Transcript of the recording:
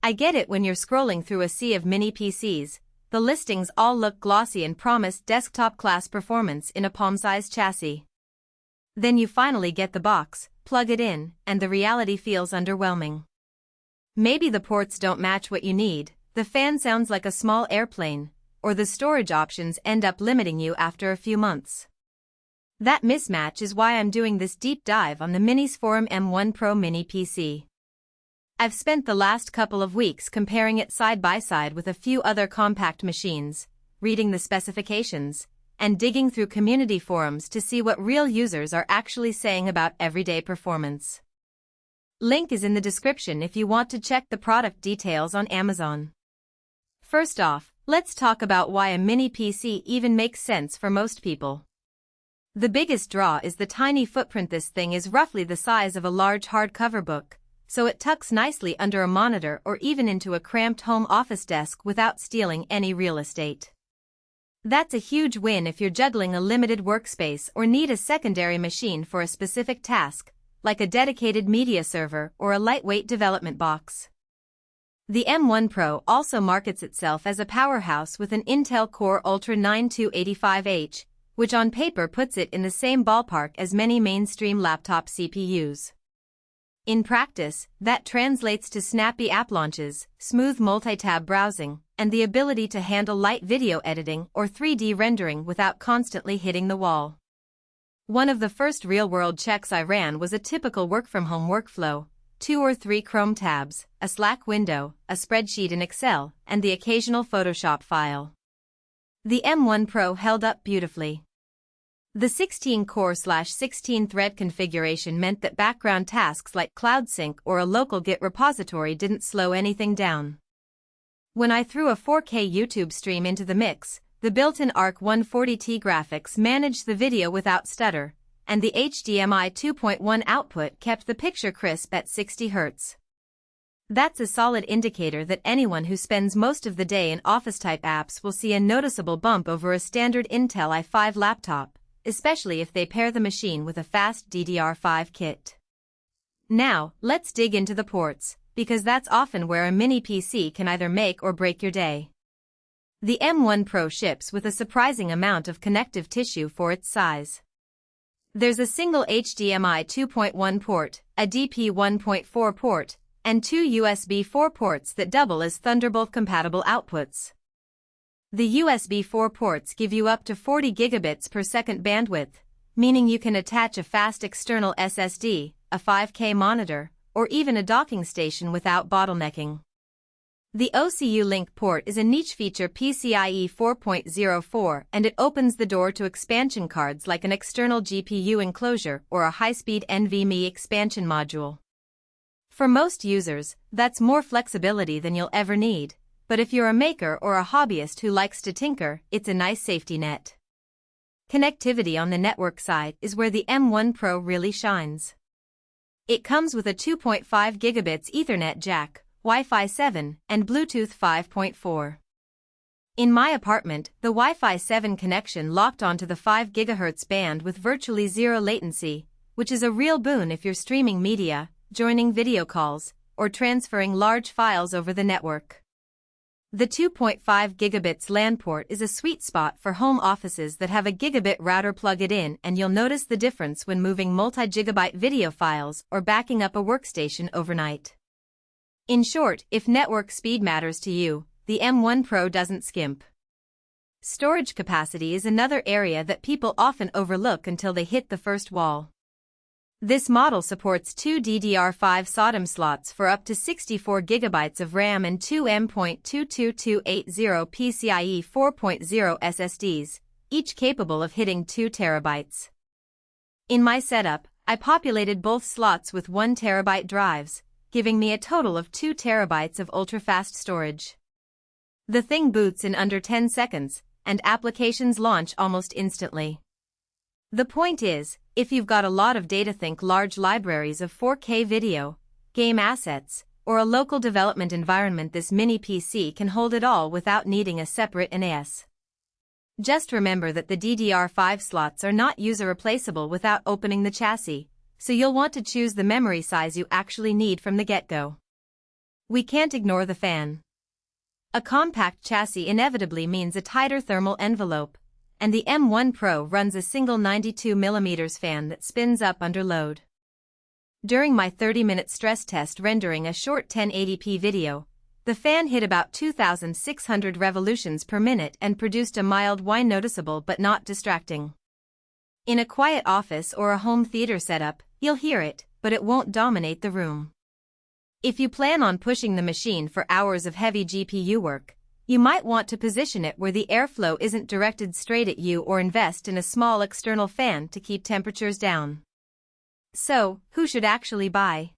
I get it when you're scrolling through a sea of mini PCs, the listings all look glossy and promise desktop-class performance in a palm-sized chassis. Then you finally get the box, plug it in, and the reality feels underwhelming. Maybe the ports don't match what you need, the fan sounds like a small airplane, or the storage options end up limiting you after a few months. That mismatch is why I'm doing this deep dive on the MINISFORUM M1 Pro Mini PC. I've spent the last couple of weeks comparing it side by side with a few other compact machines, reading the specifications, and digging through community forums to see what real users are actually saying about everyday performance. Link is in the description if you want to check the product details on Amazon. First off, let's talk about why a mini PC even makes sense for most people. The biggest draw is the tiny footprint. This thing is roughly the size of a large hardcover book, so it tucks nicely under a monitor or even into a cramped home office desk without stealing any real estate. That's a huge win if you're juggling a limited workspace or need a secondary machine for a specific task, like a dedicated media server or a lightweight development box. The M1 Pro also markets itself as a powerhouse with an Intel Core Ultra 9285H, which on paper puts it in the same ballpark as many mainstream laptop CPUs. In practice, that translates to snappy app launches, smooth multi-tab browsing, and the ability to handle light video editing or 3D rendering without constantly hitting the wall. One of the first real-world checks I ran was a typical work-from-home workflow: 2 or 3 Chrome tabs, a Slack window, a spreadsheet in Excel, and the occasional Photoshop file. The M1 Pro held up beautifully. The 16-core/16-thread configuration meant that background tasks like Cloud Sync or a local Git repository didn't slow anything down. When I threw a 4K YouTube stream into the mix, the built-in ARC 140T graphics managed the video without stutter, and the HDMI 2.1 output kept the picture crisp at 60 Hz. That's a solid indicator that anyone who spends most of the day in office-type apps will see a noticeable bump over a standard Intel i5 laptop, especially if they pair the machine with a fast DDR5 kit. Now, let's dig into the ports, because that's often where a mini PC can either make or break your day. The M1 Pro ships with a surprising amount of connective tissue for its size. There's a single HDMI 2.1 port, a DP 1.4 port, and 2 USB 4 ports that double as Thunderbolt-compatible outputs. The USB 4 ports give you up to 40 gigabits per second bandwidth, meaning you can attach a fast external SSD, a 5K monitor, or even a docking station without bottlenecking. The Oculink port is a niche feature PCIe 4.04, and it opens the door to expansion cards like an external GPU enclosure or a high-speed NVMe expansion module. For most users, that's more flexibility than you'll ever need, but if you're a maker or a hobbyist who likes to tinker, it's a nice safety net. Connectivity on the network side is where the M1 Pro really shines. It comes with a 2.5 gigabits Ethernet jack, Wi-Fi 7, and Bluetooth 5.4. In my apartment, the Wi-Fi 7 connection locked onto the 5 GHz band with virtually zero latency, which is a real boon if you're streaming media, joining video calls, or transferring large files over the network. The 2.5 gigabits LAN port is a sweet spot for home offices that have a gigabit router. Plug it in and you'll notice the difference when moving multi-gigabyte video files or backing up a workstation overnight. In short, if network speed matters to you, the M1 Pro doesn't skimp. Storage capacity is another area that people often overlook until they hit the first wall. This model supports 2 DDR5 SODIMM slots for up to 64 GB of RAM and 2 M.22280 PCIe 4.0 SSDs, each capable of hitting 2 TB. In my setup, I populated both slots with 1 TB drives, giving me a total of 2 TB of ultra-fast storage. The thing boots in under 10 seconds, and applications launch almost instantly. The point is, if you've got a lot of data, think large libraries of 4K video, game assets, or a local development environment, this mini PC can hold it all without needing a separate NAS. Just remember that the DDR5 slots are not user replaceable without opening the chassis, so you'll want to choose the memory size you actually need from the get-go. We can't ignore the fan. A compact chassis inevitably means a tighter thermal envelope, and the M1 Pro runs a single 92mm fan that spins up under load. During my 30-minute stress test rendering a short 1080p video, the fan hit about 2,600 revolutions per minute and produced a mild whine, noticeable but not distracting. In a quiet office or a home theater setup, you'll hear it, but it won't dominate the room. If you plan on pushing the machine for hours of heavy GPU work, you might want to position it where the airflow isn't directed straight at you or invest in a small external fan to keep temperatures down. So, who should actually buy?